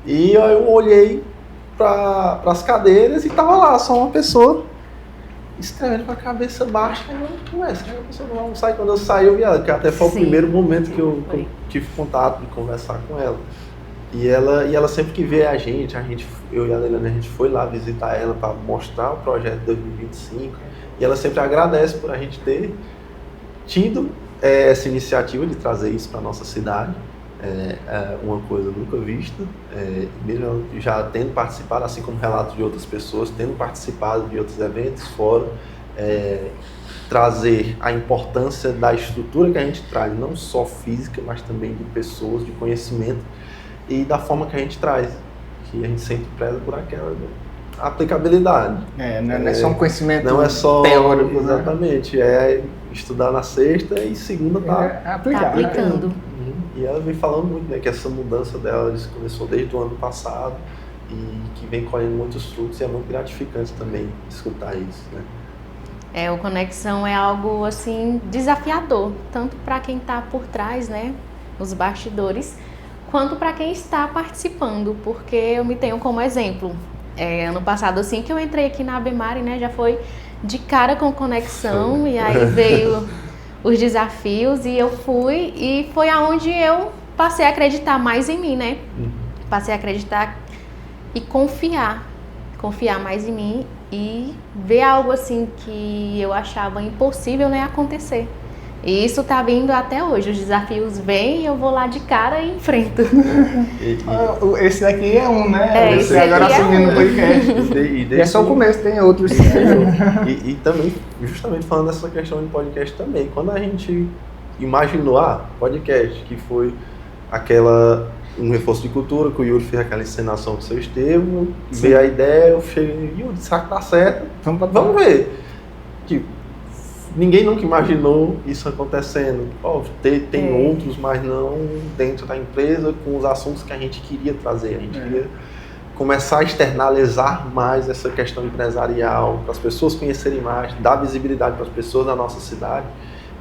Speaker 1: e eu olhei para as cadeiras e estava lá só uma pessoa escrevendo com a cabeça baixa, e eu, ué, será que a pessoa não vai almoçar? E quando eu saí, eu vi ela, que até foi o primeiro momento que eu tive contato de conversar com ela. E ela sempre que vê a gente, eu e a Leilane, a gente foi lá visitar ela para mostrar o projeto 2025, e ela sempre agradece por a gente ter tido essa iniciativa de trazer isso para a nossa cidade, uma coisa nunca vista, mesmo já tendo participado, assim como relatos de outras pessoas, tendo participado de outros eventos fora, trazer a importância da estrutura que a gente traz, não só física, mas também de pessoas, de conhecimento, e da forma que a gente traz, que a gente sempre preza por aquela aplicabilidade.
Speaker 3: Não é só um conhecimento
Speaker 1: não é só
Speaker 3: teórico.
Speaker 1: Exatamente, é estudar na sexta e segunda
Speaker 2: tá aplicando.
Speaker 1: E ela vem falando muito, né, que essa mudança dela começou desde o ano passado e que vem colhendo muitos frutos, e é muito gratificante também escutar isso, né?
Speaker 2: O Conexão é algo assim desafiador, tanto para quem está por trás, né, nos bastidores, quanto para quem está participando, porque eu me tenho como exemplo. Ano passado, assim que eu entrei aqui na Abemari, né, já foi de cara com Conexão, e aí veio os desafios e eu fui, e foi aonde eu passei a acreditar mais em mim, né? Passei a acreditar e confiar mais em mim e ver algo assim que eu achava impossível, né, acontecer. E isso tá vindo até hoje, os desafios vêm e eu vou lá de cara e enfrento.
Speaker 3: Esse daqui é um, né?
Speaker 2: Esse
Speaker 3: agora assumindo o podcast.
Speaker 1: E
Speaker 3: é só o começo, tem outros.
Speaker 1: E também, justamente falando dessa questão de podcast também, quando a gente imaginou, podcast, que foi um reforço de cultura, que o Yuri fez aquela encenação com o seu Estevam, veio a ideia, eu cheguei, Yuri, será que tá certo? Vamos ver. Ninguém nunca imaginou isso acontecendo. Tem outros, mas não dentro da empresa, com os assuntos que a gente queria trazer. A gente queria começar a externalizar mais essa questão empresarial, para as pessoas conhecerem mais, dar visibilidade para as pessoas da nossa cidade.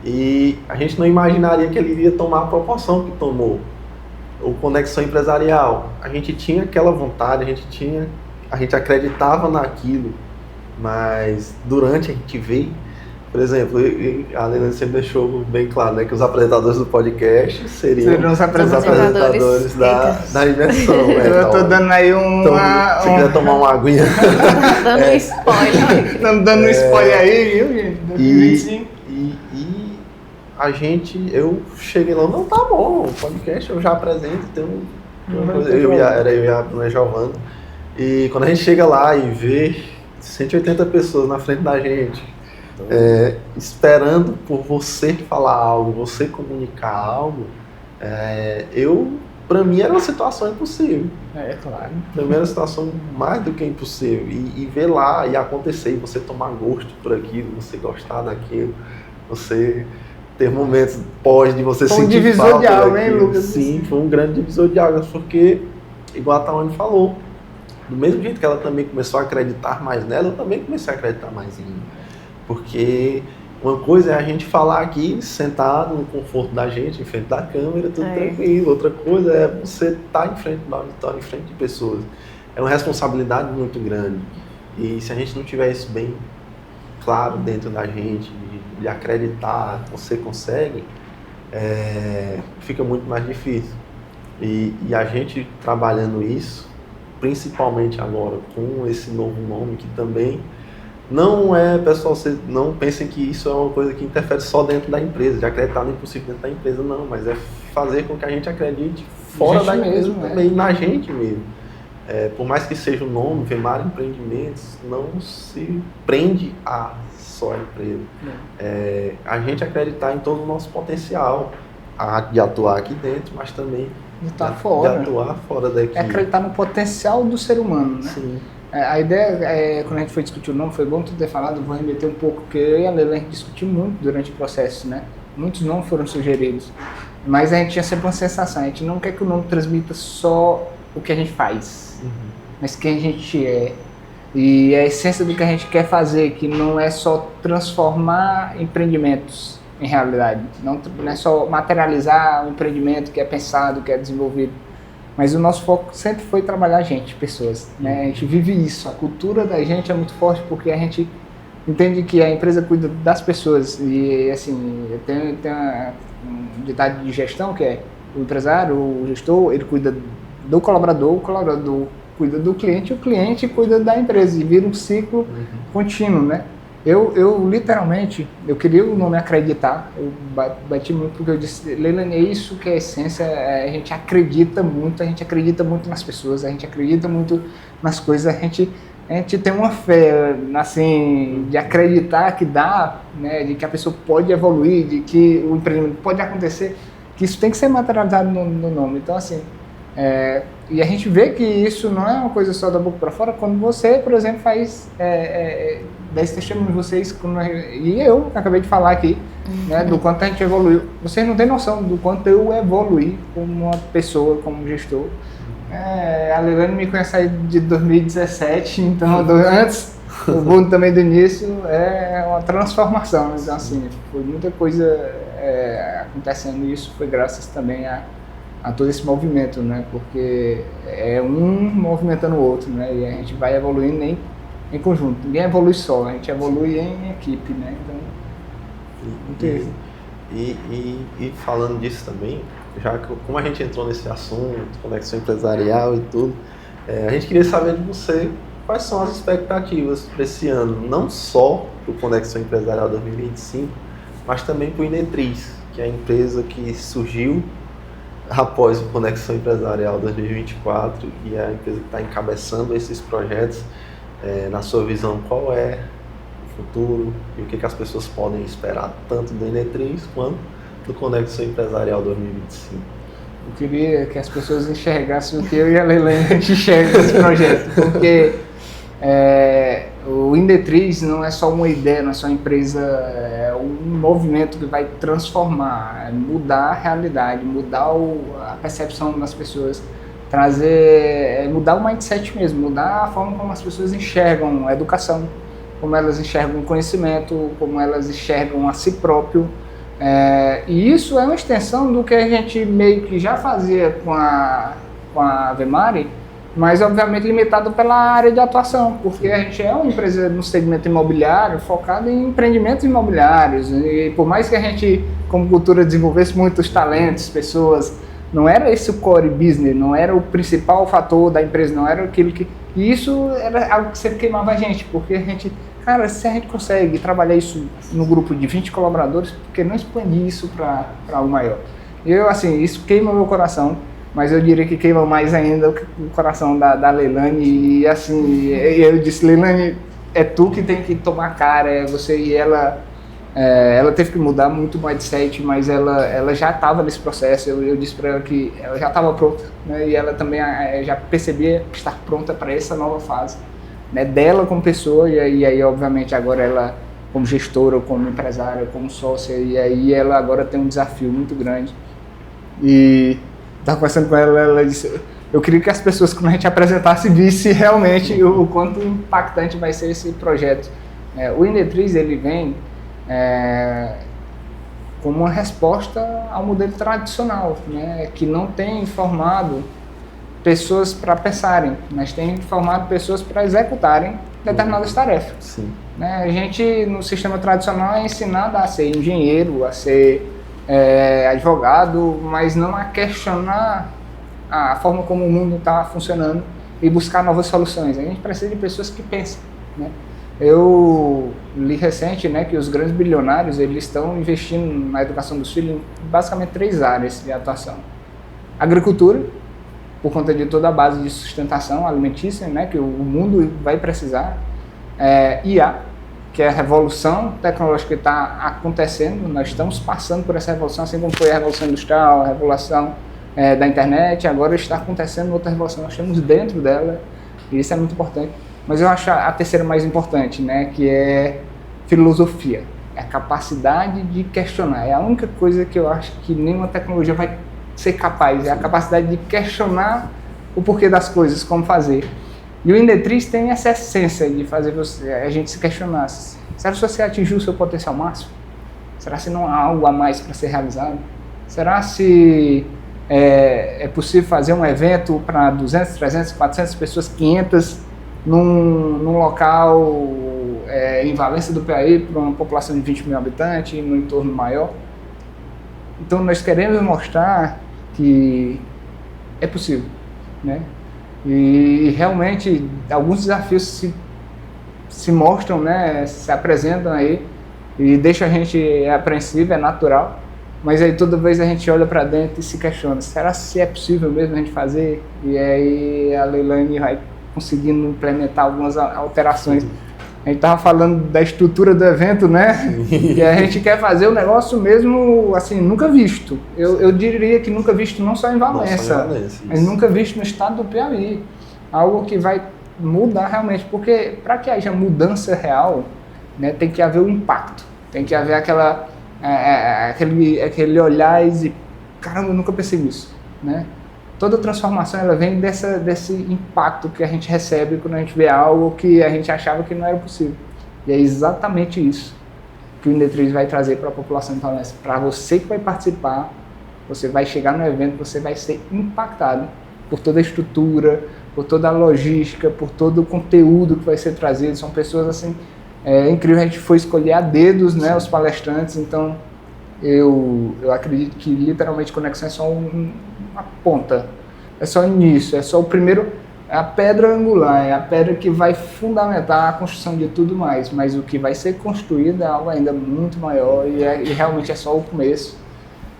Speaker 1: E a gente não imaginaria que ele iria tomar a proporção que tomou. O Conexão Empresarial, a gente tinha aquela vontade, a gente acreditava naquilo, mas durante a gente veio. Por exemplo, a Leilane sempre deixou bem claro, né, que os apresentadores do podcast seriam os apresentadores da imersão.
Speaker 3: Eu tô dando aí
Speaker 1: se quiser tomar uma aguinha.
Speaker 2: Dando spoiler.
Speaker 3: Estamos dando spoiler aí, viu, gente? 2025.
Speaker 1: E eu cheguei lá, não, tá bom, o podcast eu já apresento, eu e a Bruna Giovana. E quando a gente chega lá e vê 180 pessoas na frente da gente, esperando por você falar algo, você comunicar algo, para mim era uma situação impossível.
Speaker 3: Claro.
Speaker 1: Para mim era uma situação mais do que impossível. E ver lá e acontecer, e você tomar gosto por aquilo, você gostar daquilo, você ter momentos pós de você
Speaker 3: Foi um
Speaker 1: sentir
Speaker 3: divisor
Speaker 1: falta
Speaker 3: de água, hein,
Speaker 1: daquilo.
Speaker 3: Lucas?
Speaker 1: Sim, foi um grande divisor de águas, porque, igual a Tawane falou, do mesmo jeito que ela também começou a acreditar mais nela, eu também comecei a acreditar mais em mim. Porque uma coisa é a gente falar aqui, sentado no conforto da gente, em frente da câmera, tudo tranquilo. Outra coisa é você estar em frente do auditório, em frente de pessoas. É uma responsabilidade muito grande. E se a gente não tiver isso bem claro dentro da gente, de acreditar que você consegue, fica muito mais difícil. E a gente trabalhando isso, principalmente agora com esse novo nome, que também não é, pessoal, vocês não pensem que isso é uma coisa que interfere só dentro da empresa, de acreditar no impossível dentro da empresa, não, mas é fazer com que a gente acredite fora da empresa mesmo, também, na gente mesmo. Por mais que seja o nome, Vemari Empreendimentos, não se prende a só a empresa. A gente acreditar em todo o nosso potencial de atuar aqui dentro, mas também
Speaker 3: de atuar
Speaker 1: fora daqui.
Speaker 3: É acreditar no potencial do ser humano, né?
Speaker 1: Sim.
Speaker 3: A ideia, quando a gente foi discutir o nome, foi bom tu ter falado, vou remeter um pouco, porque eu e a Leila, a gente discutiu muito durante o processo, né? Muitos nomes foram sugeridos, mas a gente tinha sempre uma sensação, a gente não quer que o nome transmita só o que a gente faz, mas quem a gente é. E a essência do que a gente quer fazer, que não é só transformar empreendimentos em realidade, não é só materializar o empreendimento que é pensado, que é desenvolvido, mas o nosso foco sempre foi trabalhar gente, pessoas, né? A gente vive isso, a cultura da gente é muito forte porque a gente entende que a empresa cuida das pessoas e assim, tem um ditado de gestão que é o empresário, o gestor, ele cuida do colaborador, o colaborador cuida do cliente, o cliente cuida da empresa e vira um ciclo contínuo, né? Eu literalmente, eu queria o nome Acreditar, eu bati muito porque eu disse, Leilani, é isso que é a essência, a gente acredita muito nas pessoas, a gente acredita muito nas coisas, a gente tem uma fé, assim, de acreditar que dá, né, de que a pessoa pode evoluir, de que o empreendimento pode acontecer, que isso tem que ser materializado no nome, então assim, e a gente vê que isso não é uma coisa só da boca para fora, quando você, por exemplo, faz 10 testemunhos de vocês, e eu acabei de falar aqui, né, do quanto a gente evoluiu. Vocês não têm noção do quanto eu evoluí como uma pessoa, como gestor. A Leilani me conhece aí de 2017, então antes, o Bruno também do início, é uma transformação. Então assim, foi muita coisa acontecendo e isso foi graças também a todo esse movimento, né, porque é um movimentando o outro, né, e a gente vai evoluindo em conjunto. Ninguém evolui só, a gente evolui em equipe, né? Então,
Speaker 1: e falando disso também, já que como a gente entrou nesse assunto, conexão empresarial e tudo, a gente queria saber de você quais são as expectativas para esse ano, não só para o Conexão Empresarial 2025, mas também para o Inetriz, que é a empresa que surgiu após o Conexão Empresarial 2024 e é a empresa que está encabeçando esses projetos. Na sua visão, qual é o futuro e o que as pessoas podem esperar tanto do Inetriz quanto do Conexão Empresarial 2025?
Speaker 3: Eu queria que as pessoas enxergassem o que eu e a Leilani enxergam nesse projeto, porque o Inetriz não é só uma ideia, não é só uma empresa, é um movimento que vai transformar, mudar a realidade, mudar a percepção das pessoas, mudar o mindset mesmo, mudar a forma como as pessoas enxergam a educação, como elas enxergam o conhecimento, como elas enxergam a si próprio. E isso é uma extensão do que a gente meio que já fazia com a Vemari, mas obviamente limitado pela área de atuação, porque a gente é uma empresa no segmento imobiliário focada em empreendimentos imobiliários, e por mais que a gente, como cultura, desenvolvesse muitos talentos, pessoas, não era esse o core business, não era o principal fator da empresa, não era aquilo que... E isso era algo que sempre queimava a gente, porque a gente... Cara, se a gente consegue trabalhar isso no grupo de 20 colaboradores, por que não expandir isso para algo maior? Eu, assim, isso queima o meu coração, mas eu diria que queima mais ainda o coração da Leilani. E, assim, eu disse, Leilani, é tu que tem que tomar cara, é você. E ela teve que mudar muito o mindset, mas ela já estava nesse processo. Eu disse para ela que ela já estava pronta, né? E ela também já percebia estar pronta para essa nova fase, né, dela como pessoa. E aí, obviamente, agora ela como gestora, como empresária, como sócia, e aí ela agora tem um desafio muito grande. E estava conversando com ela, ela disse, eu queria que as pessoas, quando a gente apresentasse, vissem realmente o quanto impactante vai ser esse projeto. O Indetris, ele vem como uma resposta ao modelo tradicional, né, que não tem formado pessoas para pensarem, mas tem formado pessoas para executarem determinadas tarefas.
Speaker 1: Sim.
Speaker 3: Né? A gente, no sistema tradicional, é ensinado a ser engenheiro, a ser advogado, mas não a questionar a forma como o mundo está funcionando e buscar novas soluções. A gente precisa de pessoas que pensam. Né? Eu li recente, né, que os grandes bilionários eles estão investindo na educação dos filhos em basicamente 3 áreas de atuação. Agricultura, por conta de toda a base de sustentação alimentícia, né, que o mundo vai precisar. IA, que é a revolução tecnológica que está acontecendo, nós estamos passando por essa revolução, assim como foi a revolução industrial, a revolução da internet, agora está acontecendo outra revolução, nós estamos dentro dela, e isso é muito importante. Mas eu acho a terceira mais importante, né, que é filosofia, é a capacidade de questionar, é a única coisa que eu acho que nenhuma tecnologia vai ser capaz, é a capacidade de questionar o porquê das coisas, como fazer. E o Indetris tem essa essência de fazer a gente se questionar, será que você atingiu o seu potencial máximo? Será que não há algo a mais para ser realizado? Será se é possível fazer um evento para 200, 300, 400 pessoas, 500, num local em Valença do Piauí, para uma população de 20 mil habitantes, no entorno maior? Então nós queremos mostrar que é possível, né? E realmente alguns desafios se mostram, né, se apresentam aí e deixa a gente apreensivo, é natural, mas aí toda vez a gente olha para dentro e se questiona, será se é possível mesmo a gente fazer? E aí a Leilani vai conseguindo implementar algumas alterações. A gente estava falando da estrutura do evento, né? E a gente quer fazer o negócio mesmo, assim, nunca visto. Eu diria que nunca visto não só em Valença, mas nunca visto no estado do Piauí. Algo que vai mudar realmente, porque para que haja mudança real, né, tem que haver o impacto. Tem que haver aquele olhar e dizer, caramba, eu nunca pensei nisso, né? Toda transformação ela vem desse impacto que a gente recebe quando a gente vê algo que a gente achava que não era possível. E é exatamente isso que o Indetris vai trazer para a população de Valença. Para você que vai participar, você vai chegar no evento, você vai ser impactado por toda a estrutura, por toda a logística, por todo o conteúdo que vai ser trazido. São pessoas assim, incrível, a gente foi escolher a dedos, né, os palestrantes, então eu acredito que literalmente Conexão é só uma ponta, é só início, é só o primeiro, é a pedra angular, é a pedra que vai fundamentar a construção de tudo mais, mas o que vai ser construído é algo ainda muito maior e realmente é só o começo.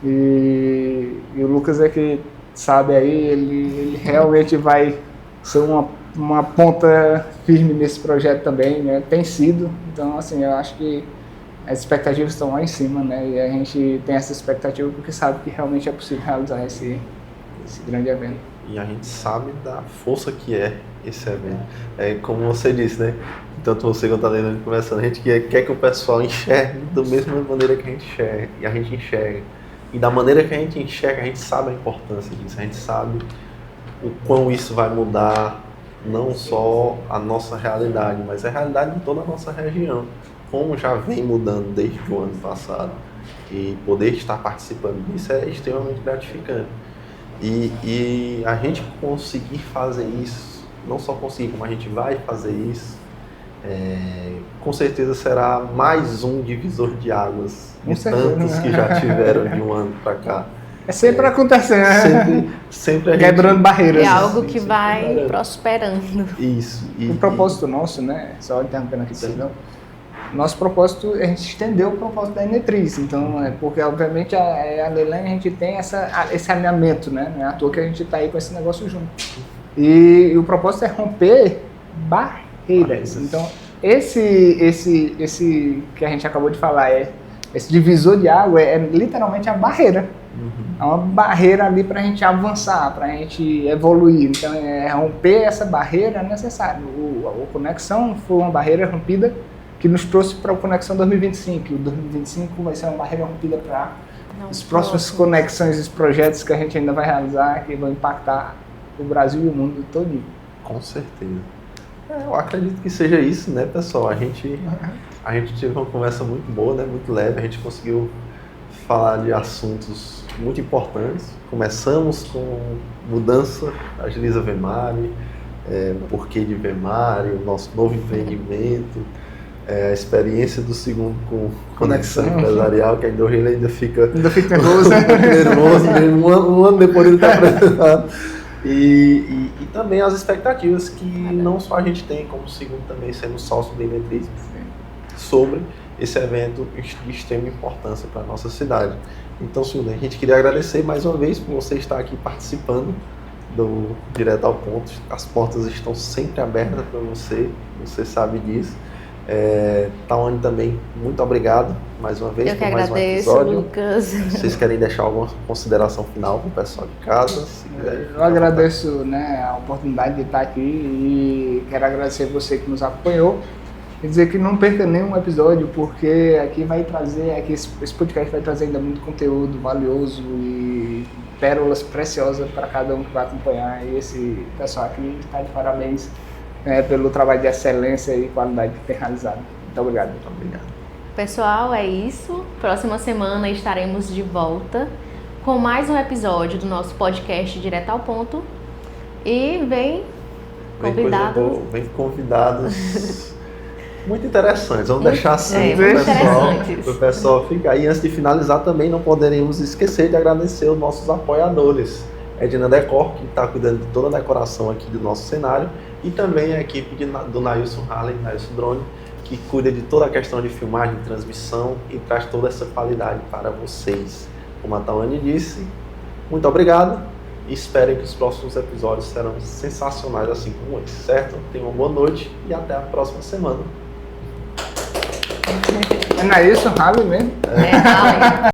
Speaker 3: E o Lucas é que sabe aí, ele realmente vai ser uma ponta firme nesse projeto também, né? Tem sido, então assim, eu acho que as expectativas estão lá em cima, né? E a gente tem essa expectativa porque sabe que realmente é possível realizar esse grande evento.
Speaker 1: E a gente sabe da força que é esse evento. É como você disse, né? Tanto você quanto a Leilani conversando, a gente quer que o pessoal enxergue da mesma maneira que a gente enxerga, e a gente enxerga. E da maneira que a gente enxerga, a gente sabe a importância disso, a gente sabe o quão isso vai mudar não só a nossa realidade, mas a realidade de toda a nossa região, como já vem mudando desde o ano passado. E poder estar participando disso é extremamente gratificante. E a gente conseguir fazer isso, não só conseguir, como a gente vai fazer isso, com certeza será mais um divisor de águas de tantos que já tiveram de um ano para cá.
Speaker 3: É sempre acontecendo, né?
Speaker 1: Sempre a gente
Speaker 3: quebrando barreiras.
Speaker 2: É algo que vai prosperando.
Speaker 1: Isso.
Speaker 3: O propósito nosso, né? Só interrompendo aqui, perdão. Nosso propósito, a gente estendeu o propósito da Indetris, então, porque obviamente a Leilani, a gente tem esse alinhamento, né? Não é à toa que a gente está aí com esse negócio junto. E o propósito é romper barreiras. Então, esse que a gente acabou de falar, esse divisor de água é literalmente a barreira. É uma barreira ali para a gente avançar, para a gente evoluir. Então, romper essa barreira é necessário. A Conexão foi uma barreira rompida que nos trouxe para o Conexão 2025. E o 2025 vai ser uma barreira rompida para as próximas conexões, os projetos que a gente ainda vai realizar, que vão impactar o Brasil e o mundo todo.
Speaker 1: Com certeza. Eu acredito que seja isso, né, pessoal? A gente teve uma conversa muito boa, né, muito leve, a gente conseguiu falar de assuntos muito importantes. Começamos com mudança, a Agiliza Vemari, o porquê de Vemari, o nosso novo empreendimento, a experiência do segundo com Conexão Empresarial, que ainda hoje ainda fica
Speaker 3: nervoso,
Speaker 1: nervoso mesmo, um ano depois ele está apresentado. E também as expectativas que não só a gente tem, como segundo também sendo sócio da Imetriz, sobre esse evento de extrema importância para a nossa cidade. Então, Silvia, a gente queria agradecer mais uma vez por você estar aqui participando do Direto ao Ponto. As portas estão sempre abertas para você, você sabe disso. Tawane também, muito obrigado mais uma vez por mais um episódio.
Speaker 2: Lucas.
Speaker 1: Vocês querem deixar alguma consideração final para o pessoal de casa?
Speaker 3: Eu agradeço, né, a oportunidade de estar aqui e quero agradecer você que nos acompanhou e dizer que não perca nenhum episódio, porque esse podcast vai trazer ainda muito conteúdo valioso e pérolas preciosas para cada um que vai acompanhar. E esse pessoal aqui está de parabéns pelo trabalho de excelência e qualidade que tem realizado. Muito obrigado.
Speaker 1: Muito obrigado.
Speaker 2: Pessoal, é isso. Próxima semana estaremos de volta com mais um episódio do nosso podcast Direto ao Ponto. E vem convidados muito interessantes. Vamos deixar assim para o pessoal ficar. E antes de finalizar também não poderemos esquecer de agradecer os nossos apoiadores. Edna Decor, que está cuidando de toda a decoração aqui do nosso cenário, e também a equipe do Nailson Harley, Nailson Drone, que cuida de toda a questão de filmagem, transmissão e traz toda essa qualidade para vocês. Como a Tawane disse, muito obrigado e esperem que os próximos episódios serão sensacionais assim como esse, certo? Tenham uma boa noite e até a próxima semana.
Speaker 3: Não é isso, Harley mesmo?
Speaker 2: Harley.